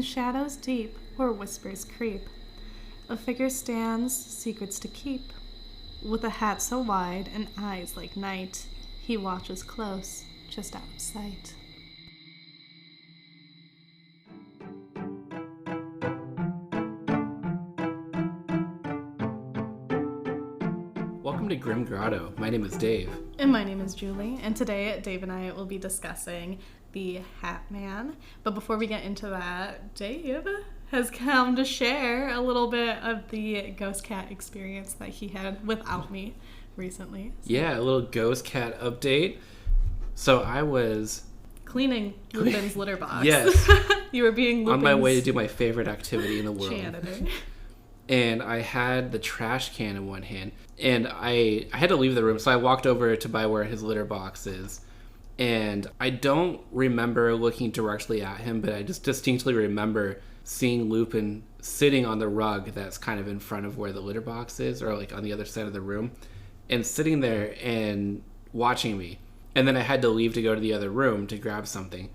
In shadows deep, where whispers creep, a figure stands, secrets to keep. With a hat so wide and eyes like night, he watches close, just out of sight. Welcome to Grim Grotto. My name is Dave. And my name is Julie, and today Dave and I will be discussing the Hat Man. But before we get into that, Dave has come to share a little bit of the ghost cat experience that he had without me recently. Yeah, a little ghost cat update. So I was cleaning Lupin's litter box. Yes. You were being Lupin's on my way to do my favorite activity in the world. janitor. And I had the trash can in one hand. And I had to leave the room, so I walked over to by where his litter box is. And I don't remember looking directly at him, but I just distinctly remember seeing Lupin sitting on the rug that's kind of in front of where the litter box is, or like on the other side of the room, and sitting there and watching me. And then I had to leave to go to the other room to grab something.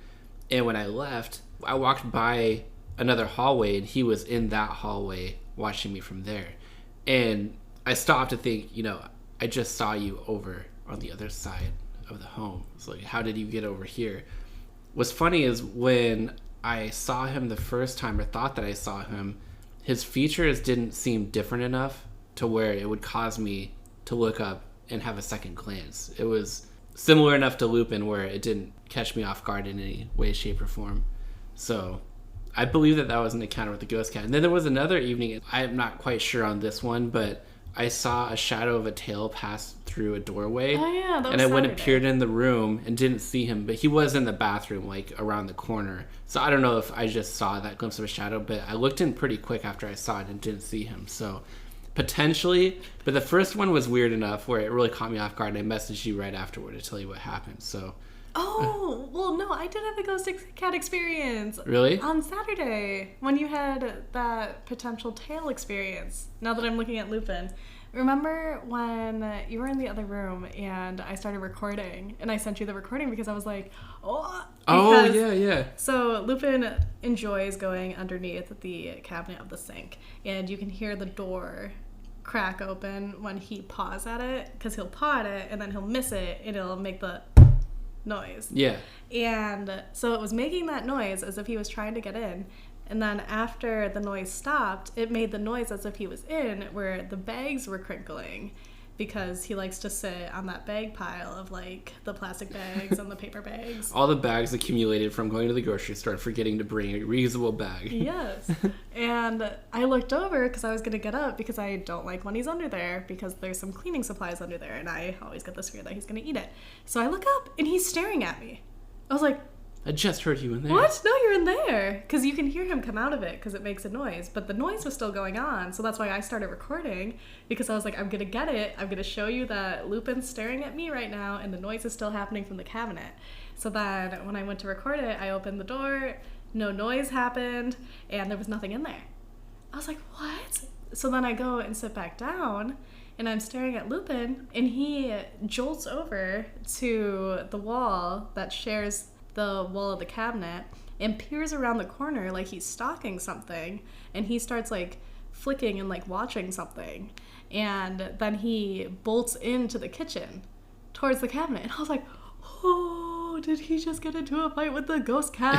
And when I left, I walked by another hallway, and he was in that hallway watching me from there. And I stopped to think, I just saw you over on the other side of the home. It's like, how did you get over here? What's funny is when I saw him the first time, or thought that I saw him, his features didn't seem different enough to where it would cause me to look up and have a second glance. It was similar enough to Lupin where it didn't catch me off guard in any way, shape, or form. So I believe that was an encounter with the ghost cat. And then there was another evening, I'm not quite sure on this one, but I saw a shadow of a tail pass through a doorway. Oh yeah, that was And I went Saturday. and peered in the room and didn't see him, but he was in the bathroom, like around the corner. So I don't know if I just saw that glimpse of a shadow, but I looked in pretty quick after I saw it and didn't see him. So potentially, but the first one was weird enough where it really caught me off guard, and I messaged you right afterward to tell you what happened. So Oh, well, no, I did have a ghost cat experience. Really? On Saturday, when you had that potential tail experience, now that I'm looking at Lupin. Remember when you were in the other room and I started recording, and I sent you the recording because I was like, yeah. So Lupin enjoys going underneath the cabinet of the sink, and you can hear the door crack open when he paws at it, because he'll paw at it, and then he'll miss it, and it'll make the noise. Yeah. And so it was making that noise as if he was trying to get in. And then after the noise stopped, it made the noise as if he was in, where the bags were crinkling, because he likes to sit on that bag pile of like the plastic bags and the paper bags. All the bags accumulated from going to the grocery store and forgetting to bring a reusable bag. Yes. And I looked over because I was going to get up, because I don't like when he's under there, because there's some cleaning supplies under there, and I always get this fear that he's going to eat it. So I look up and he's staring at me. I was like, I just heard you in there. what? No, you're in there. Because you can hear him come out of it because it makes a noise. But the noise was still going on. So that's why I started recording, because I was like, I'm going to get it. I'm going to show you that Lupin's staring at me right now, and the noise is still happening from the cabinet. So then when I went to record it, I opened the door. No noise happened. And there was nothing in there. I was like, what? So then I go and sit back down, and I'm staring at Lupin, and he jolts over to the wall that shares the wall of the cabinet and peers around the corner like he's stalking something, and he starts like flicking and like watching something, and then he bolts into the kitchen towards the cabinet, and I was like, oh, did he just get into a fight with the ghost cat?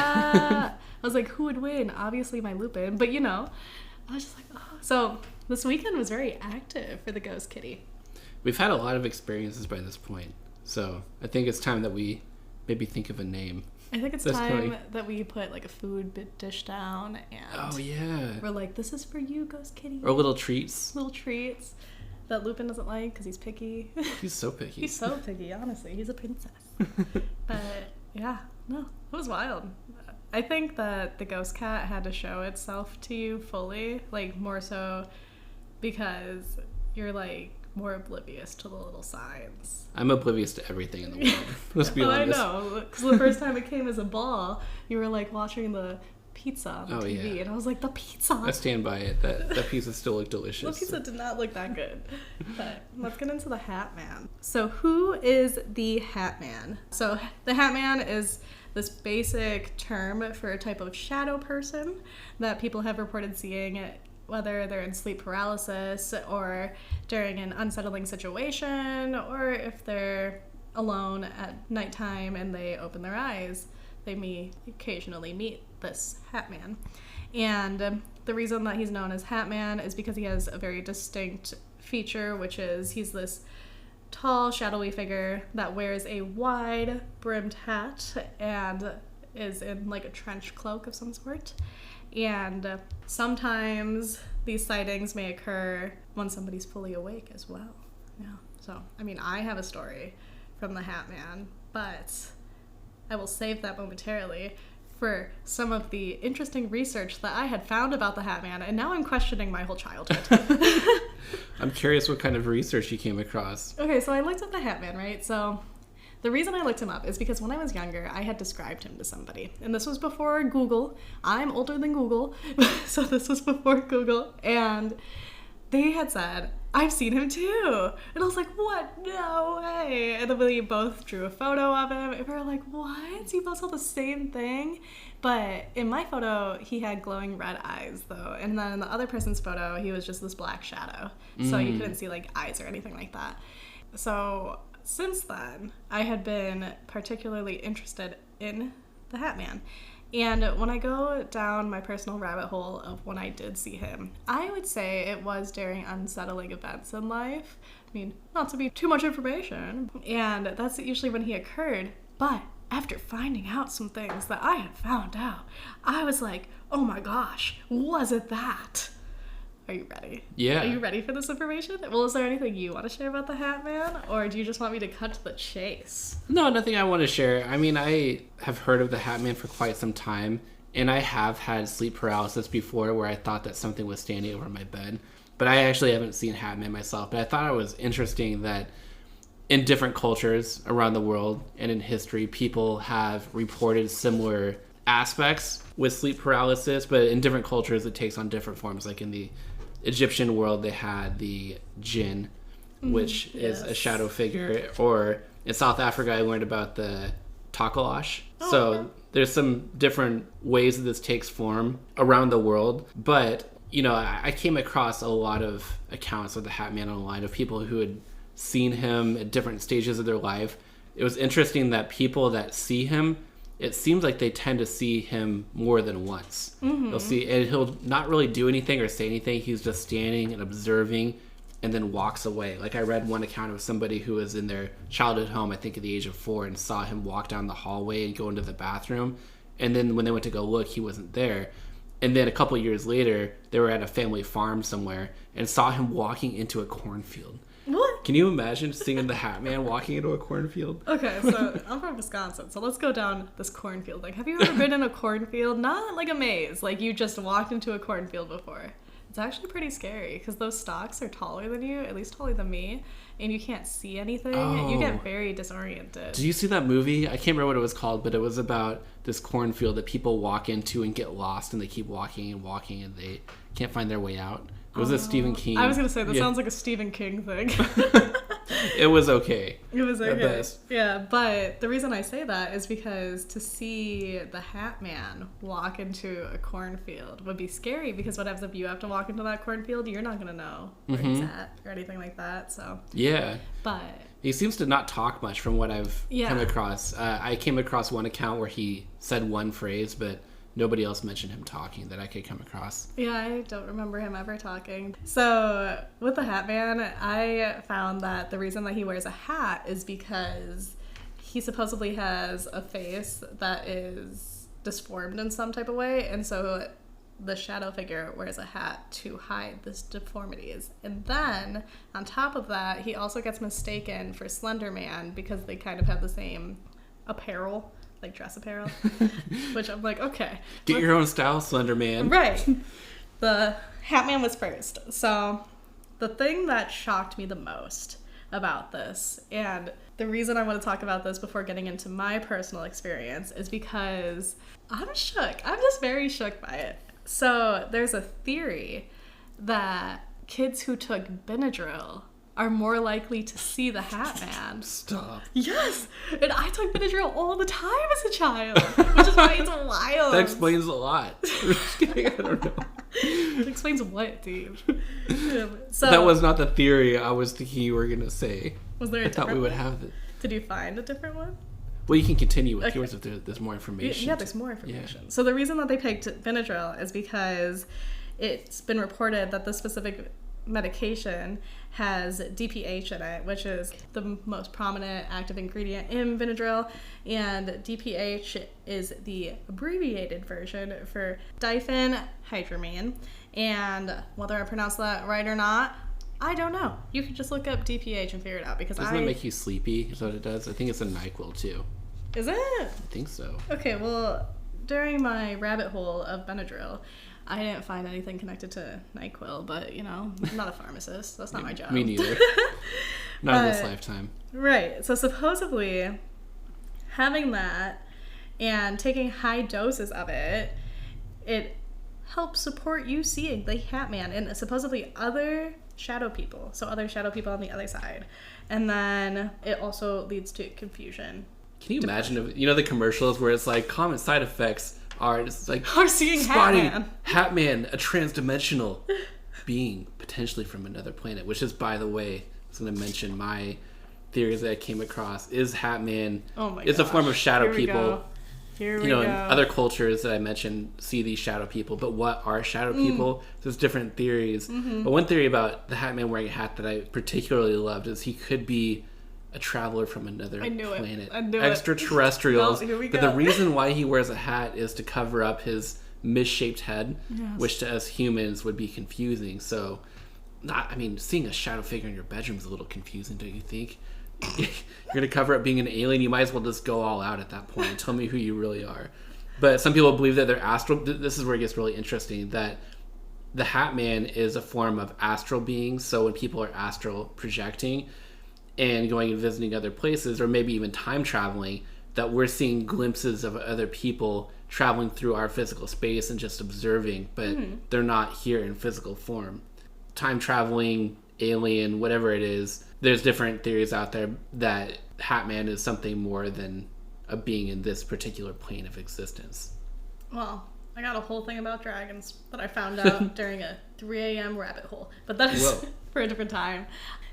I was like, who would win? Obviously my Lupin, but I was just like, oh. So this weekend was very active for the ghost kitty. We've had a lot of experiences by this point, so I think it's time that we maybe think of a name. I think it's time that we put like a food dish down, and we're like, this is for you, ghost kitty. Or little treats. Little treats that Lupin doesn't like because he's picky. He's so picky. He's so picky, honestly. He's a princess. But yeah, no, it was wild. I think that the ghost cat had to show itself to you fully, like more so because you're like more oblivious to the little signs. I'm oblivious to everything in the world. Let's be honest. I know, because the first time it came as a ball, you were like watching the pizza on the Oh, TV, yeah. and I was like, the pizza. I stand by it. That pizza still looked delicious. The pizza did not look that good. But let's get into the Hat Man. So who is the Hat Man? So the Hat Man is this basic term for a type of shadow person that people have reported seeing, whether they're in sleep paralysis or during an unsettling situation, or if they're alone at nighttime and they open their eyes, they may occasionally meet this Hat Man. And the reason that he's known as Hat Man is because he has a very distinct feature, which is he's this tall, shadowy figure that wears a wide brimmed hat and is in like a trench cloak of some sort. And sometimes these sightings may occur when somebody's fully awake as well. Yeah. So, I mean, I have a story from the Hat Man, but I will save that momentarily for some of the interesting research that I had found about the Hat Man, and now I'm questioning my whole childhood. I'm curious what kind of research you came across. Okay, so I looked up the Hat Man, right? So the reason I looked him up is because when I was younger, I had described him to somebody. And this was before Google. I'm older than Google, so this was before Google. And they had said, I've seen him too. And I was like, what? No way. And then we both drew a photo of him. And we were like, what? You both saw the same thing? But in my photo, he had glowing red eyes, though. And then in the other person's photo, he was just this black shadow. So you couldn't see, like, eyes or anything like that. So since then, I had been particularly interested in the Hat Man. And when I go down my personal rabbit hole of when I did see him, I would say it was during unsettling events in life. I mean, not to be too much information. And that's usually when he occurred. But after finding out some things that I had found out, I was like, oh my gosh, was it that? Are you ready? Yeah. Are you ready for this information? Well, is there anything you want to share about the Hat Man? Or do you just want me to cut to the chase? No, nothing I want to share. I mean, I have heard of the Hat Man for quite some time, and I have had sleep paralysis before where I thought that something was standing over my bed. But I actually haven't seen Hat Man myself. But I thought it was interesting that in different cultures around the world and in history, people have reported similar aspects with sleep paralysis, but in different cultures it takes on different forms. Like in the Egyptian world, they had the jinn, which is a shadow figure. Or in South Africa, I learned about the takalash. So there's some different ways that this takes form around the world. But, you know, I came across a lot of accounts of the Hat Man online of people who had seen him at different stages of their life. It was interesting that people that see him, it seems like they tend to see him more than once. They'll see, and he'll not really do anything or say anything. He's just standing and observing and then walks away. Like I read one account of somebody who was in their childhood home, I think at the age of 4, and saw him walk down the hallway and go into the bathroom. And then when they went to go look, he wasn't there. And then a couple of years later, they were at a family farm somewhere and saw him walking into a cornfield. What? Can you imagine seeing the Hat Man walking into a cornfield? Okay, so I'm from Wisconsin, so let's go down this cornfield thing. Have you ever been in a cornfield? Not like a maze, like you just walked into a cornfield before. It's actually pretty scary because those stalks are taller than you, at least taller than me, and you can't see anything. Oh. You get very disoriented. Did you see that movie? I can't remember what it was called, but it was about this cornfield that people walk into and get lost, and they keep walking and walking, and they can't find their way out. It was a Stephen King. I was going to say, that sounds like a Stephen King thing. It was okay. It was okay. At best. Yeah, but the reason I say that is because to see the Hat Man walk into a cornfield would be scary, because what happens if you have to walk into that cornfield? You're not going to know where he's at or anything like that. So Yeah. But he seems to not talk much from what I've come across. I came across one account where he said one phrase, but nobody else mentioned him talking that I could come across. Yeah, I don't remember him ever talking. So with the Hat Man, I found that the reason that he wears a hat is because he supposedly has a face that is disformed in some type of way, and so the shadow figure wears a hat to hide this deformities. And then on top of that, he also gets mistaken for Slender Man because they kind of have the same apparel, like dress apparel, which I'm like, okay. Get your own style, Slender Man. Right. The Hat Man was first. So the thing that shocked me the most about this. And the reason I want to talk about this before getting into my personal experience is because I'm shook. I'm just very shook by it. So there's a theory that kids who took Benadryl are more likely to see the Hat Man. Stop. Yes! And I took Benadryl all the time as a child, which is why it's wild. That explains a lot. I'm just kidding, I don't know. It explains what, Steve? So, that was not the theory I was thinking you were going to say. Was there a I thought we would one? have it. Did you find a different one? Well, you can continue with yours if there's more information. Yeah, there's more information. Yeah. So the reason that they picked Benadryl is because it's been reported that the specific medication has DPH in it, which is the most prominent active ingredient in Benadryl, and DPH is the abbreviated version for diphenhydramine, and whether I pronounced that right or not, I don't know. You can just look up DPH and figure it out, because Doesn't it make you sleepy? Is that what it does? I think it's a NyQuil too. Is it? I think so. Okay, well, during my rabbit hole of Benadryl, I didn't find anything connected to NyQuil, but, you know, I'm not a pharmacist. That's not my job. Me neither. Not in this lifetime. Right. So supposedly, having that and taking high doses of it, it helps support you seeing the Hat Man and supposedly other shadow people. So other shadow people on the other side. And then it also leads to confusion. Can you imagine if, you know, the commercials where it's like common side effects are just like Are seeing spotting Hat Man, a transdimensional being potentially from another planet, which is, by the way, I was going to mention my theories that I came across is Hat Man is a form of shadow people. Here we go. go. In other cultures that I mentioned see these shadow people, but what are shadow people? There's different theories. Mm-hmm. But one theory about the Hat Man wearing a hat that I particularly loved is he could be a traveler from another planet. Extraterrestrials. No, here we but go. the reason why he wears a hat is to cover up his misshaped head, which to us humans would be confusing. So, seeing a shadow figure in your bedroom is a little confusing, don't you think? You're going to cover up being an alien, you might as well just go all out at that point and tell me who you really are. But some people believe that they're astral. This is where it gets really interesting, that the Hat Man is a form of astral beings. So when people are astral projecting and going and visiting other places, or maybe even time traveling, that we're seeing glimpses of other people traveling through our physical space and just observing, but they're not here in physical form. Time traveling, alien, whatever it is, there's different theories out there that Hat Man is something more than a being in this particular plane of existence. Well, I got a whole thing about dragons that I found out during a 3 a.m. rabbit hole, but that is for a different time.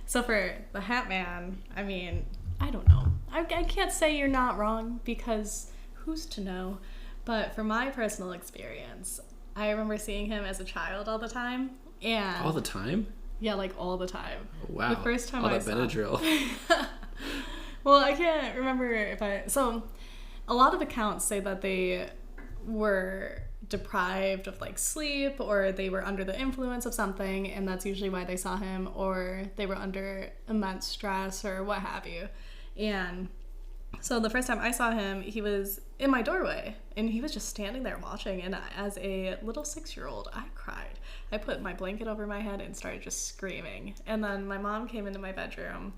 So for the Hat Man, I don't know. I can't say you're not wrong, because who's to know? But for my personal experience, I remember seeing him as a child all the time. And all the time? Yeah, like all the time. Wow. The first time all I that saw Benadryl. Well, I can't remember so a lot of accounts say that they were deprived of like sleep, or they were under the influence of something, and that's usually why they saw him, or they were under immense stress or what have you. And so the first time I saw him, he was in my doorway and he was just standing there watching, and as a little 6-year-old, I cried. I put my blanket over my head and started just screaming. And then my mom came into my bedroom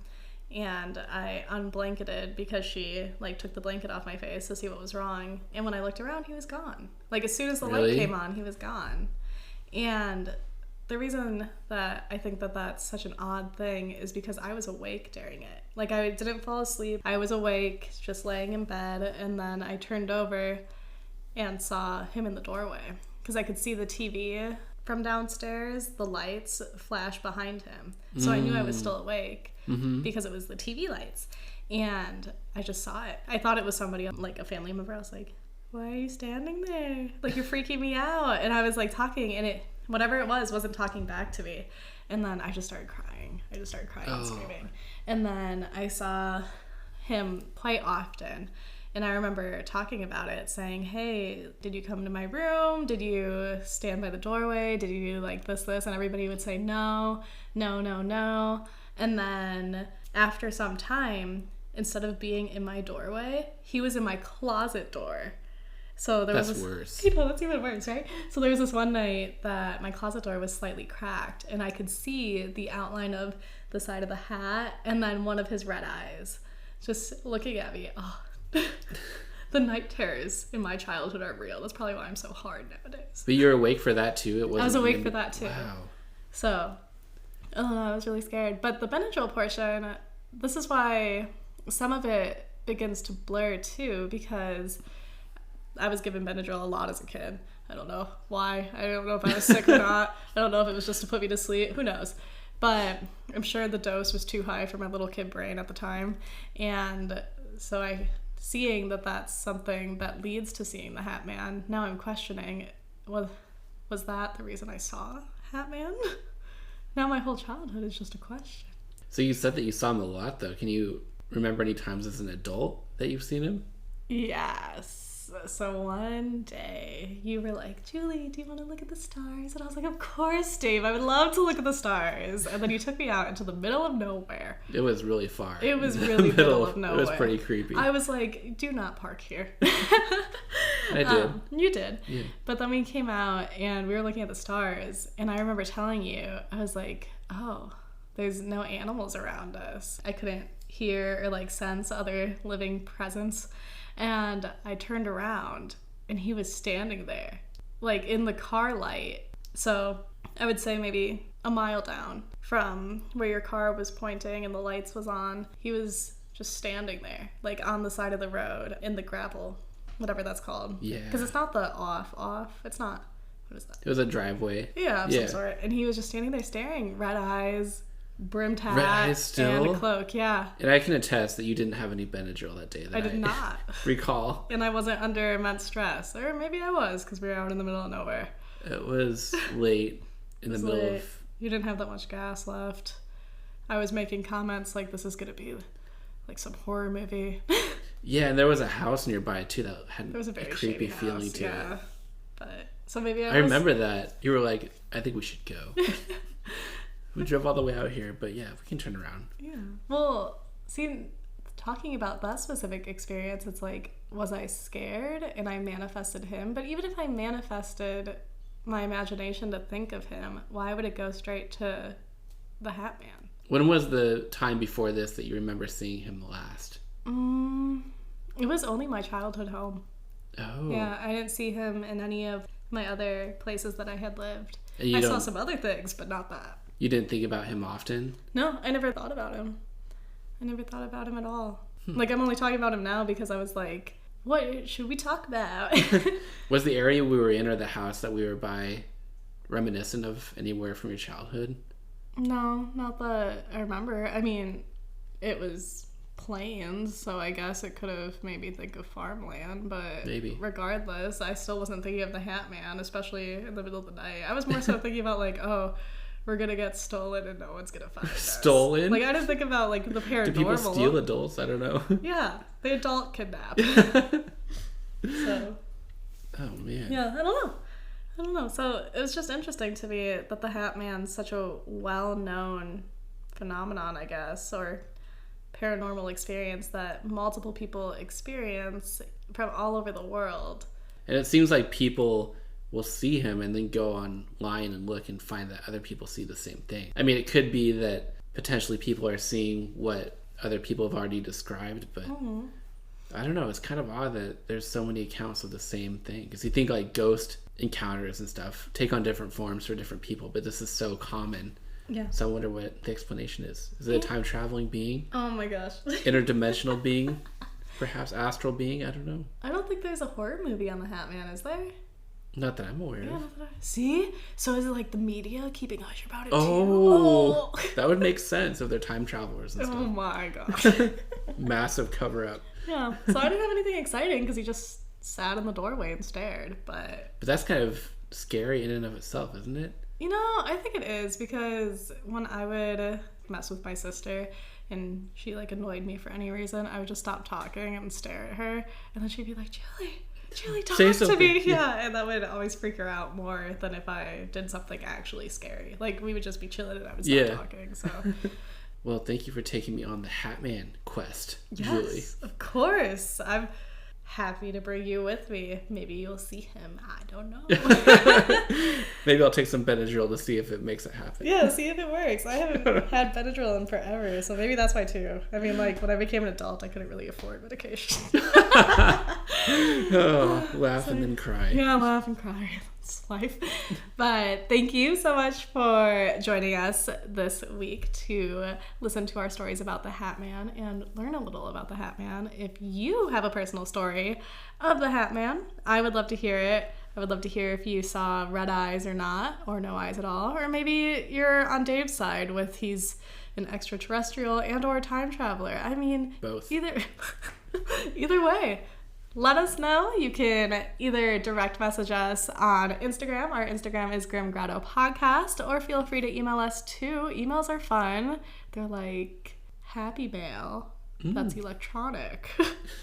and I unblanketed because she like took the blanket off my face to see what was wrong. And when I looked around, he was gone. Like as soon as the light came on, he was gone. And the reason that I think that that's such an odd thing is because I was awake during it. Like I didn't fall asleep. I was awake, just laying in bed, and then I turned over and saw him in the doorway because I could see the TV from downstairs, the lights flash behind him. So I knew I was still awake because it was the TV lights. And I just saw it. I thought it was somebody, like a family member. I was like, why are you standing there? Like, you're freaking me out. And I was like talking, and it, whatever it was, wasn't talking back to me. And then I just started crying. And screaming. And then I saw him quite often. And I remember talking about it, saying, hey, did you come to my room? Did you stand by the doorway? Did you like this? And everybody would say, no. And then after some time, instead of being in my doorway, he was in my closet door. So that's worse. You know, that's even worse, right? So there was this one night that my closet door was slightly cracked, and I could see the outline of the side of the hat, and then one of his red eyes just looking at me. Oh. The night terrors in my childhood are real. That's probably why I'm so hard nowadays. But you were awake for that too? I was awake for that too. Wow. So, I was really scared. But the Benadryl portion, this is why some of it begins to blur too, because I was given Benadryl a lot as a kid. I don't know why. I don't know if I was sick or not. I don't know if it was just to put me to sleep. Who knows? But I'm sure the dose was too high for my little kid brain at the time. And so seeing that that's something that leads to seeing the Hat Man, now I'm questioning, was that the reason I saw Hat Man? Now my whole childhood is just a question. So you said that you saw him a lot, though. Can you remember any times as an adult that you've seen him? Yes. So one day you were like, Julie, do you want to look at the stars? And I was like, of course, Dave. I would love to look at the stars. And then you took me out into the middle of nowhere. It was really far. It was really middle of nowhere. It was pretty creepy. I was like, do not park here. I did. You did. Yeah. But then we came out and we were looking at the stars. And I remember telling you, I was like, oh, there's no animals around us. I couldn't hear or like sense other living presence. And I turned around and he was standing there, like in the car light. So I would say maybe a mile down from where your car was pointing and the lights was on. He was just standing there, like on the side of the road in the gravel, whatever that's called. Yeah. Because it's not the off. It's not, what is that? It was a driveway. Yeah, of some sort. And he was just standing there staring, red eyes, brimmed hat, Red eyes still? and a cloak, yeah. And I can attest that you didn't have any Benadryl that day. I did not. Recall. And I wasn't under immense stress. Or maybe I was, because we were out in the middle of nowhere. It was late in the middle of... You didn't have that much gas left. I was making comments like, this is going to be like some horror movie. Yeah, and there was a house nearby, too, that had There was a very creepy shady feeling house, to it. But, so maybe I remember that. You were like, I think we should go. We drove all the way out here, but yeah, we can turn around. Yeah. Well, see, talking about that specific experience, it's like, was I scared and I manifested him? But even if I manifested my imagination to think of him, why would it go straight to the Hat Man? When was the time before this that you remember seeing him last? It was only my childhood home. Oh. Yeah, I didn't see him in any of my other places that I had lived. And I saw some other things, but not that. You didn't think about him often? No, I never thought about him. I never thought about him at all. Like, I'm only talking about him now because I was like, what should we talk about? Was the area we were in or the house that we were by reminiscent of anywhere from your childhood? No, not that I remember. I mean, it was plains, so I guess it could have made me think of farmland, but maybe. Regardless, I still wasn't thinking of the Hat Man, especially in the middle of the night. I was more so thinking about like, oh, we're gonna get stolen and no one's gonna find us. Stolen? Like, I didn't think about like the paranormal. Do people steal adults? I don't know. Yeah, the adult kidnap. So. Oh man. Yeah, I don't know. So it was just interesting to me that the Hat Man's such a well-known phenomenon, I guess, or paranormal experience that multiple people experience from all over the world. And it seems like people will see him and then go online and look and find that other people see the same thing. I mean, it could be that potentially people are seeing what other people have already described, but I don't know. It's kind of odd that there's so many accounts of the same thing. Because you think like ghost encounters and stuff take on different forms for different people, but this is so common. Yeah. So I wonder what the explanation is. Is it a time-traveling being? Oh my gosh. Interdimensional being? Perhaps astral being? I don't know. I don't think there's a horror movie on the Hat Man, is there? Not that I'm aware of. See? So is it like the media keeping hush about it too? Oh, that would make sense if they're time travelers and stuff. Oh my gosh. Massive cover-up. Yeah. So I didn't have anything exciting because he just sat in the doorway and stared, but that's kind of scary in and of itself, isn't it? You know, I think it is, because when I would mess with my sister and she like annoyed me for any reason, I would just stop talking and stare at her, and then she'd be like, Julie, talk to me. Yeah, and that would always freak her out more than if I did something actually scary. Like, we would just be chilling and I would stop talking, so. Well, thank you for taking me on the Hat Man quest, yes, Julie. Of course. happy to bring you with me. Maybe you'll see him. I don't know. Maybe I'll take some Benadryl to see if it makes it happen. Yeah, see if it works. I haven't had Benadryl in forever, so maybe that's why too. I mean, like, when I became an adult, I couldn't really afford medication. Oh, laugh and then cry. Yeah, laugh and cry. It's life. But thank you so much for joining us this week to listen to our stories about the Hat Man and learn a little about the Hat Man. If you have a personal story of the Hat Man, I would love to hear it. I would love to hear if you saw red eyes or not, or no eyes at all, or maybe you're on Dave's side with he's an extraterrestrial and or time traveler. I mean, both. Either way. Let us know. You can either direct message us on Instagram. Our Instagram is Grim Grotto Podcast, or feel free to email us too. Emails are fun. They're like Happy Mail. That's electronic.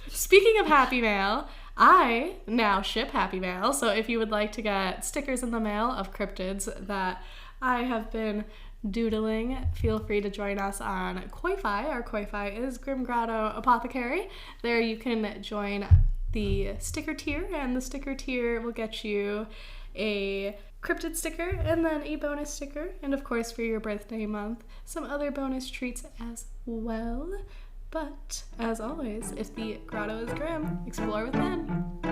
Speaking of Happy Mail, I now ship Happy Mail. So if you would like to get stickers in the mail of cryptids that I have been doodling, feel free to join us on Koi-Fi. Our Koi-Fi is Grim Grotto Apothecary. There you can join the sticker tier, and the sticker tier will get you a cryptid sticker and then a bonus sticker, and of course for your birthday month some other bonus treats as well. But as always, if the grotto is grim, explore within.